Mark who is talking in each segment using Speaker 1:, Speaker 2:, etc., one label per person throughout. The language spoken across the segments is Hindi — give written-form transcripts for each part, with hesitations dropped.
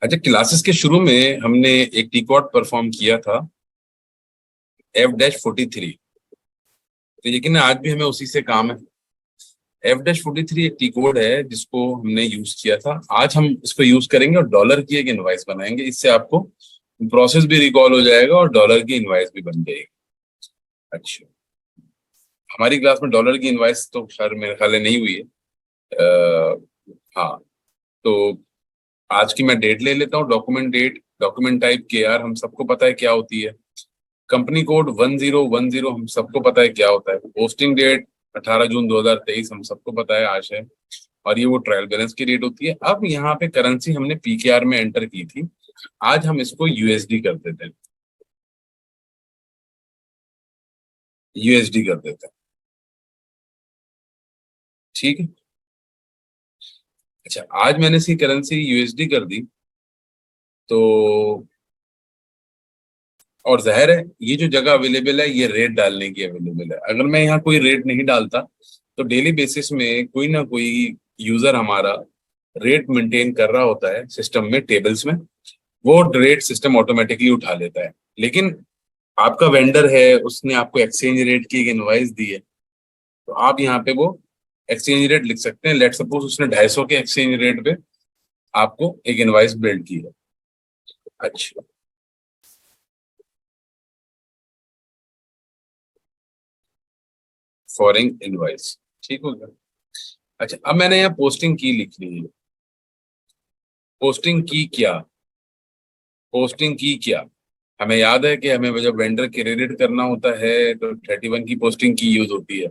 Speaker 1: अच्छा, क्लासेस के शुरू में हमने एक टी कोड परफॉर्म किया था, F-43। तो यकीन है आज भी हमें उसी से काम है। F-43 एक टी कोड है जिसको हमने यूज किया था। आज हम इसको यूज करेंगे और डॉलर की एक इनवाइस बनाएंगे। इससे आपको प्रोसेस भी रिकॉल हो जाएगा और डॉलर की इनवाइस भी बन जाएगी। अच्छा, हमारी क्लास में डॉलर की इनवाइस तो खैर मेरे ख्याल में नहीं हुई है। हाँ, तो आज की मैं डेट ले लेता हूँ। डॉक्यूमेंट डेट, डॉक्यूमेंट टाइप के आर हम सबको पता है क्या होती है। कंपनी कोड 1010 हम सबको पता है क्या होता है। पोस्टिंग डेट 18 जून 2023 हम सबको पता है आज है। और ये वो ट्रायल बैलेंस की रेट होती है। अब यहाँ पे करेंसी हमने पीकेआर में एंटर की थी, आज हम इसको यूएसडी कर देते हैं। यूएसडी कर देते हैं, ठीक है। अच्छा, आज मैंने इसकी करेंसी यूएसडी कर दी तो, और जाहिर है ये जो जगह अवेलेबल है ये रेट डालने की अवेलेबल है। अगर मैं यहाँ कोई रेट नहीं डालता तो डेली बेसिस में कोई ना कोई यूजर हमारा रेट मेंटेन कर रहा होता है सिस्टम में, टेबल्स में। वो रेट सिस्टम ऑटोमेटिकली उठा लेता है। लेकिन आपका वेंडर है, उसने आपको एक्सचेंज रेट की एक इनवाइस दी है, तो आप यहाँ पे वो एक्सचेंज रेट लिख सकते हैं। लेट सपोज उसने 250 के एक्सचेंज रेट पे आपको एक इनवाइस बिल्ड की है। अच्छा, फॉरेन इनवाइस, ठीक हो गया। अच्छा, अब मैंने यहाँ पोस्टिंग की लिख ली है। पोस्टिंग की क्या? पोस्टिंग की क्या? हमें याद है कि हमें जब वेंडर क्रेडिट करना होता है तो 31 की पोस्टिंग की यूज होती है,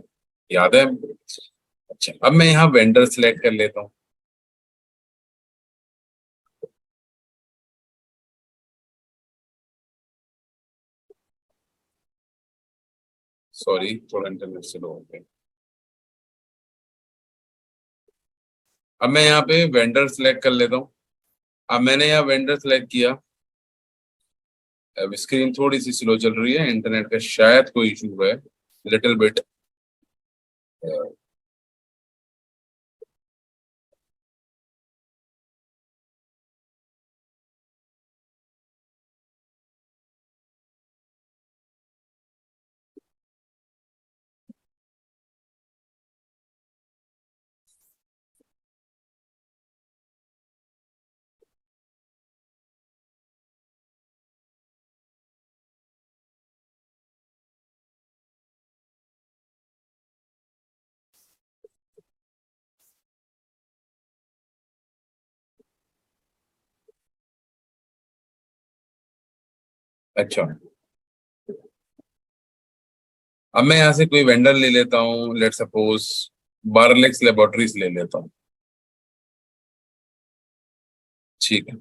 Speaker 1: याद है। अच्छा, अब मैं यहाँ वेंडर सिलेक्ट कर लेता हूँ। सॉरी, थोड़ा इंटरनेट स्लो हो गया। अब मैं यहाँ पे वेंडर सिलेक्ट कर लेता हूँ। अब मैंने यहाँ वेंडर सिलेक्ट किया। अब स्क्रीन थोड़ी सी स्लो चल रही है, इंटरनेट का शायद कोई इशू है, लिटिल बिट। अच्छा, अब मैं यहाँ से कोई वेंडर ले लेता हूँ, लेट सपोज बारलेक्स लेबोरेटरीज ले लेता हूँ, ठीक है।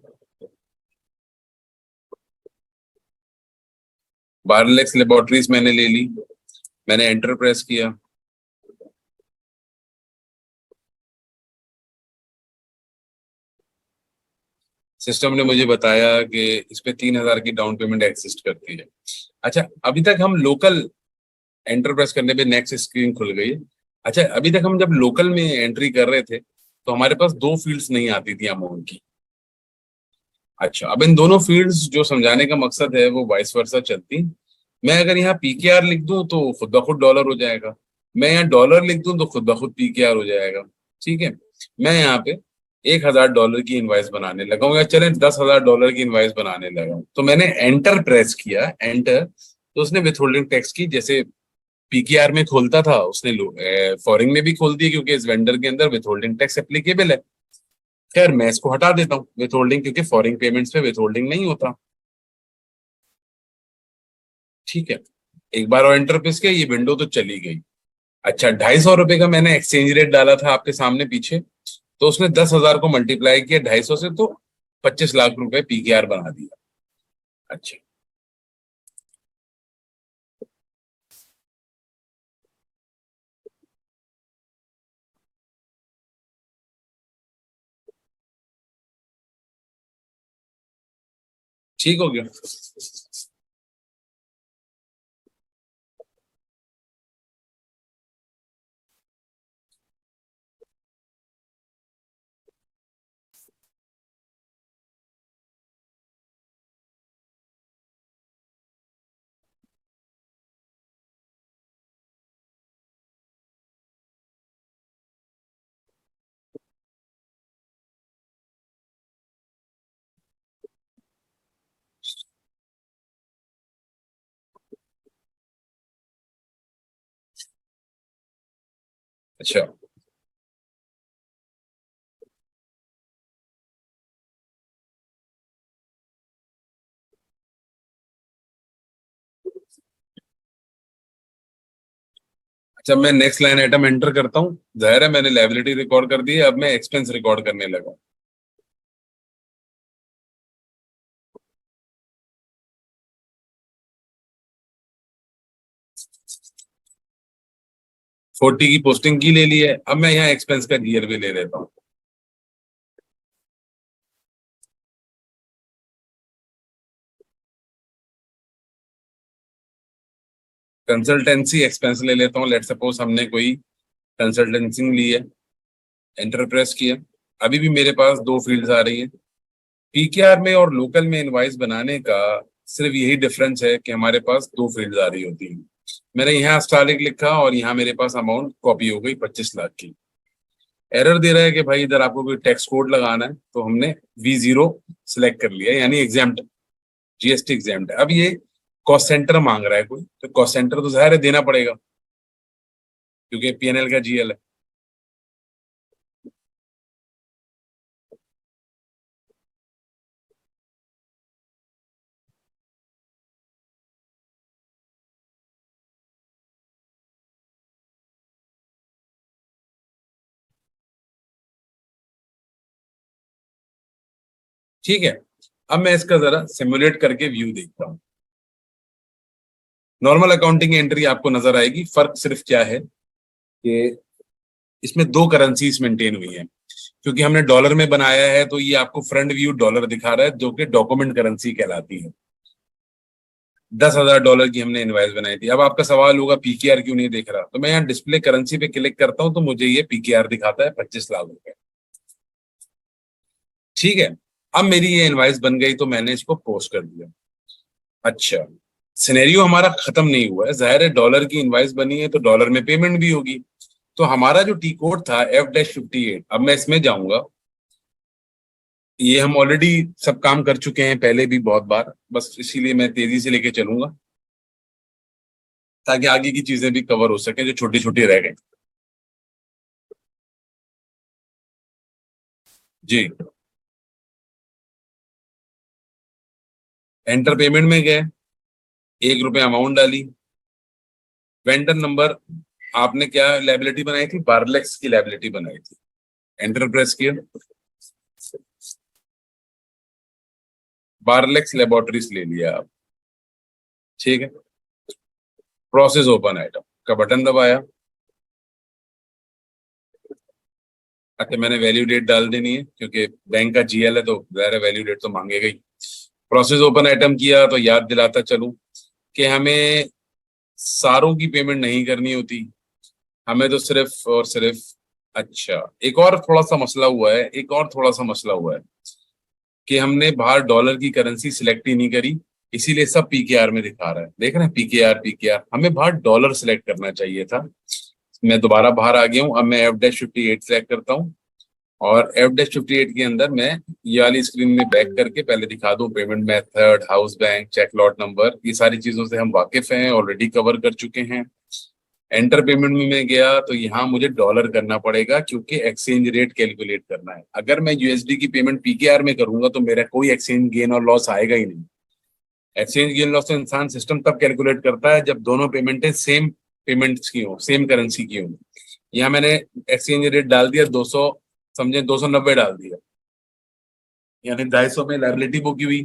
Speaker 1: बारलेक्स लेबोरेटरीज मैंने ले ली। मैंने एंटर प्रेस किया। सिस्टम ने मुझे बताया कि इस पे 3,000 की डाउन पेमेंट एग्जिस्ट करती है। अच्छा, अभी तक हम लोकल, एंटर प्रेस करने पे नेक्स्ट स्क्रीन खुल गई है। अच्छा, अभी तक हम जब लोकल में एंट्री कर रहे थे तो हमारे पास दो फील्ड्स नहीं आती थी अमाउंट की। अच्छा, अब इन दोनों फील्ड्स जो समझाने का मकसद है वो वाइस वर्सा चलती। मैं अगर यहाँ पीकेआर लिख दूं तो खुद ब खुद डॉलर हो जाएगा। मैं यहाँ डॉलर लिख दूं तो खुद ब खुद पीकेआर हो जाएगा, ठीक है। मैं यहाँ पे $1,000 की इनवाइस बनाने लगा हूँ, या चले $10,000 की इनवाइस बनाने लगा हूँ। तो मैंने एंटर प्रेस किया, एंटर, तो उसने विथहोल्डिंग टैक्स की, जैसे पीकेआर में खोलता था उसने फॉरेन में भी खोल दिया, क्योंकि इस वेंडर के अंदर विथहोल्डिंग टैक्स एप्लीकेबल है। खैर, मैं इसको हटा देता हूँ विथहोल्डिंग, क्योंकि फॉरेन पेमेंट्स पे विथहोल्डिंग नहीं होता, ठीक है। एक बार और एंटर प्रेस किया, ये विंडो तो चली गई। अच्छा, ₹250 का मैंने एक्सचेंज रेट डाला था आपके सामने पीछे, तो उसने 10,000 को मल्टीप्लाई किया 250 से, तो 25 लाख रुपए पीकेआर बना दिया। अच्छा, ठीक हो गया। अच्छा, अच्छा मैं नेक्स्ट लाइन आइटम एंटर करता हूँ, जाहिर है मैंने लायबिलिटी रिकॉर्ड कर दी है, अब मैं एक्सपेंस रिकॉर्ड करने लगा। 40 की पोस्टिंग की ले ली है, अब मैं यहाँ एक्सपेंस का जीएल भी ले लेता हूँ। कंसल्टेंसी एक्सपेंस ले लेता हूँ, लेट सपोज हमने कोई कंसल्टेंसी ली है, एंटर प्रेस किया। अभी भी मेरे पास दो फील्ड्स आ रही हैं। पीकेआर में और लोकल में इनवाइस बनाने का सिर्फ यही डिफरेंस है कि हमारे पास दो फील्ड्स आ रही होती हैं। मैंने यहाँ स्टार्लिंग लिखा और यहाँ मेरे पास अमाउंट कॉपी हो गई 25 लाख की। एरर दे रहा है कि भाई इधर आपको कोई टैक्स कोड लगाना है, तो हमने V0 सिलेक्ट कर लिया, यानी एग्जाम्प्ट, जीएसटी एग्जाम्प्ट है। अब ये कॉस्ट सेंटर मांग रहा है कोई, तो कॉस्ट सेंटर तो जाहिर है देना पड़ेगा क्योंकि पीएनएल का जीएल है। ठीक है, अब मैं इसका जरा सिमुलेट करके व्यू देखता हूँ। नॉर्मल अकाउंटिंग एंट्री आपको नजर आएगी, फर्क सिर्फ क्या है कि इसमें दो करेंसीज मेंटेन हुई है। क्योंकि हमने डॉलर में बनाया है तो ये आपको फ्रंट व्यू डॉलर दिखा रहा है, जो कि डॉक्यूमेंट करेंसी कहलाती है। $10,000 की हमने इनवाइस बनाई थी। अब आपका सवाल होगा पीकेआर क्यों नहीं दिख रहा, तो मैं यहाँ डिस्प्ले करेंसी पे क्लिक करता हूँ तो मुझे ये पीकेआर दिखाता है 25 लाख रुपए। ठीक है, अब मेरी ये इनवाइस बन गई तो मैंने इसको पोस्ट कर दिया। अच्छा, सिनेरियो हमारा खत्म नहीं हुआ है, जाहिर है डॉलर की इनवाइस बनी है तो डॉलर में पेमेंट भी होगी। तो हमारा जो टी कोड था F-58, अब मैं इसमें जाऊंगा। ये हम ऑलरेडी सब काम कर चुके हैं पहले भी बहुत बार, बस इसीलिए मैं तेजी से लेके चलूंगा ताकि आगे की चीजें भी कवर हो सके जो छोटी छोटी रह गई। जी, एंटर पेमेंट में गए, 1 रुपये अमाउंट डाली। वेंडर नंबर, आपने क्या लाइबिलिटी बनाई थी, बारलेक्स की लाइबिलिटी बनाई थी। एंटर प्रेस किया, बारलेक्स लेबोरेटरीज ले लिया आप। ठीक है, प्रोसेस ओपन आइटम का बटन दबाया। अच्छा, मैंने वैल्यू डेट डाल देनी है क्योंकि बैंक का जीएल है तो जाहिर है वैल्यू डेट तो मांगेगा ही। प्रोसेस ओपन आइटम किया तो याद दिलाता चलूं कि हमें सारों की पेमेंट नहीं करनी होती, हमें तो सिर्फ और सिर्फ। अच्छा, एक और थोड़ा सा मसला हुआ है, एक और थोड़ा सा मसला हुआ है कि हमने बाहर डॉलर की करेंसी सिलेक्ट ही नहीं करी, इसीलिए सब पीकेआर में दिखा रहा है। देख रहे हैं, पीकेआर पीकेआर, हमें बाहर डॉलर सिलेक्ट करना चाहिए था। मैं दोबारा बाहर आ गया हूँ, अब मैं F-58 सिलेक्ट करता हूँ और F-58 के अंदर मैं ये वाली स्क्रीन में बैक करके पहले दिखा दूं payment method, house bank, check lot number, ये सारी चीजों से हम वाकिफ हैं, ऑलरेडी कवर कर चुके हैं। एंटर पेमेंट में मैं गया तो यहाँ मुझे डॉलर करना पड़ेगा क्योंकि एक्सचेंज रेट कैलकुलेट करना है। अगर मैं यूएसडी की पेमेंट पीकेआर में करूंगा तो मेरा कोई एक्सचेंज गेन और लॉस आएगा ही नहीं। एक्सचेंज गेन लॉस तो इंसान सिस्टम तब कैलकुलेट करता है जब दोनों पेमेंटें सेम पेमेंट्स की हो, सेम करेंसी की हो। यहाँ मैंने एक्सचेंज रेट डाल दिया 200, समझे 290 डाल दिया, यानी 250 में लाइबिलिटी बुक की हुई,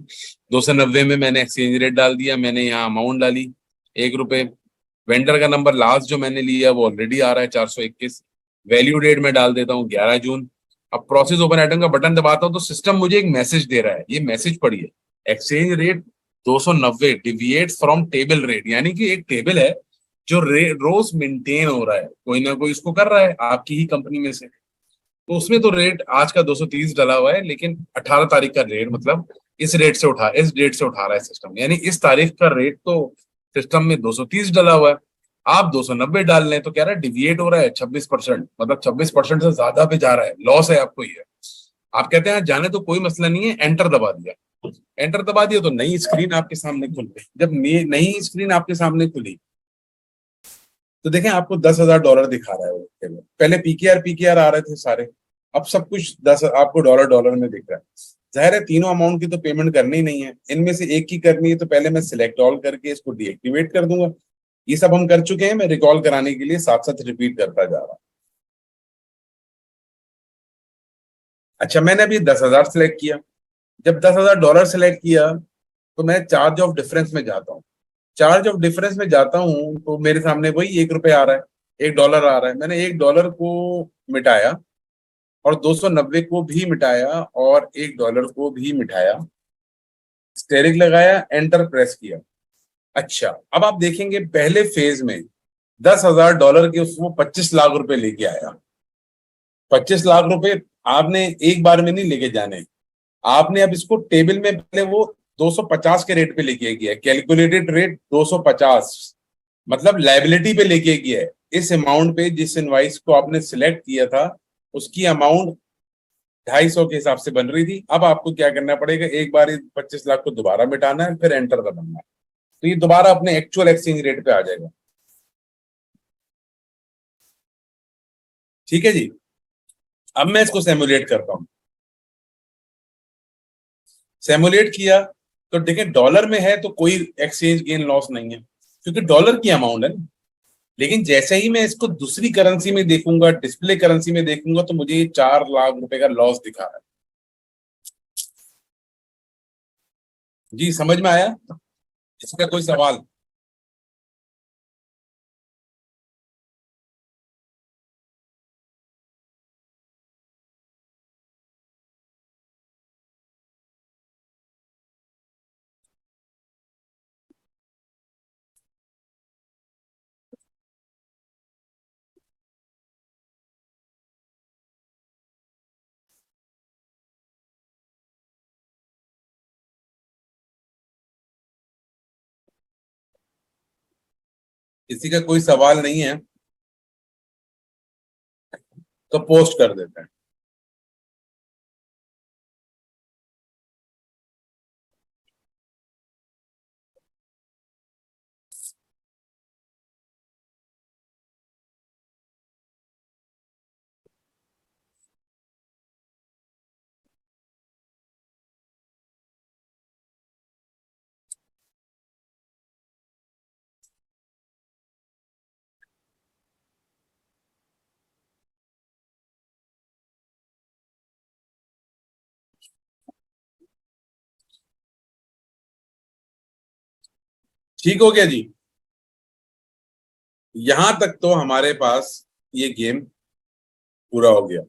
Speaker 1: 290 में मैंने एक्सचेंज रेट डाल दिया। मैंने यहाँ अमाउंट डाली 1 रुपए। वेंडर का नंबर लास्ट जो मैंने लिया वो ऑलरेडी आ रहा है 421। वैल्यू डेट में डाल देता हूँ 11 जून। अब प्रोसेस ओपन आइटम का बटन दबाता हूँ तो सिस्टम मुझे एक मैसेज दे रहा है, ये मैसेज पढ़िए, exchange rate 290 deviate from table rate, यानी कि एक टेबल है जो रोज मेंटेन हो रहा है, कोई ना कोई इसको कर रहा है आपकी ही कंपनी में से। तो उसमें तो रेट आज का 230 डला हुआ है, लेकिन 18 तारीख का रेट, मतलब इस डेट से उठा रहा है सिस्टम, यानी इस तारीख का रेट तो सिस्टम में 230 डला हुआ है। आप 290 डाल लें तो कह रहा है डिविएट हो रहा है 26%, मतलब 26% से ज्यादा पे जा रहा है, लॉस है आपको ये। आप कहते हैं जाने तो कोई मसला नहीं है, एंटर दबा दिया। एंटर दबा दिया तो नई स्क्रीन आपके सामने खुल गई। जब नई स्क्रीन आपके सामने खुली तो देखें आपको $10,000 दिखा रहा है वो टेबल। पहले पीकेआर आ रहे थे सारे, अब सब कुछ 10 आपको डॉलर डॉलर में दिख रहा है। जाहिर है तीनों अमाउंट की तो पेमेंट करनी ही नहीं है, इनमें से एक की करनी है, तो पहले मैं सिलेक्ट ऑल करके इसको डीएक्टिवेट कर दूंगा। ये सब हम कर चुके हैं, मैं रिकॉल कराने के लिए साथ साथ रिपीट करता जा रहा हूँ। अच्छा, मैंने अभी 10,000 सेलेक्ट किया। जब $10,000 सेलेक्ट किया तो मैं चार्ज ऑफ डिफरेंस में जाता हूँ। चार्ज ऑफ डिफरेंस में जाता हूँ तो मेरे सामने वही $1 आ रहा है, $1 आ रहा है। मैंने $1 को मिटाया और 290 को भी मिटाया और $1 को भी मिटाया, स्टेरिक लगाया, एंटर प्रेस किया। अच्छा, अब आप देखेंगे पहले फेज में $10,000 के उसको 25 लाख रुपए लेके आया। 25 लाख रुपए आपने एक बार में नहीं लेके जाने, आपने अब इसको टेबल में पहले वो 250 के रेट पे लेके गया है, कैलकुलेटेड रेट 250, मतलब लाइबिलिटी पे लेके गया है। इस अमाउंट पे जिस इनवाइस को आपने सिलेक्ट किया था उसकी अमाउंट 250 के हिसाब से बन रही थी। अब आपको क्या करना पड़ेगा, एक बार इस 25 लाख को दोबारा मिटाना है, फिर एंटर दबाना है, तो ये दोबारा अपने एक्चुअल एक्सचेंज रेट पे आ जाएगा। ठीक है जी। अब मैं इसको सेमुलेट करता हूँ। सेमुलेट किया तो देखिए डॉलर में है तो कोई एक्सचेंज गेन लॉस नहीं है, क्योंकि डॉलर की अमाउंट है। लेकिन जैसे ही मैं इसको दूसरी करेंसी में देखूंगा, डिस्प्ले करेंसी में देखूंगा, तो मुझे ये 4 लाख रुपए का लॉस दिखा रहा है। जी समझ में आया? इसका कोई सवाल? किसी का कोई सवाल नहीं है तो पोस्ट कर देते हैं। ठीक हो गया जी। यहां तक तो हमारे पास ये गेम पूरा हो गया।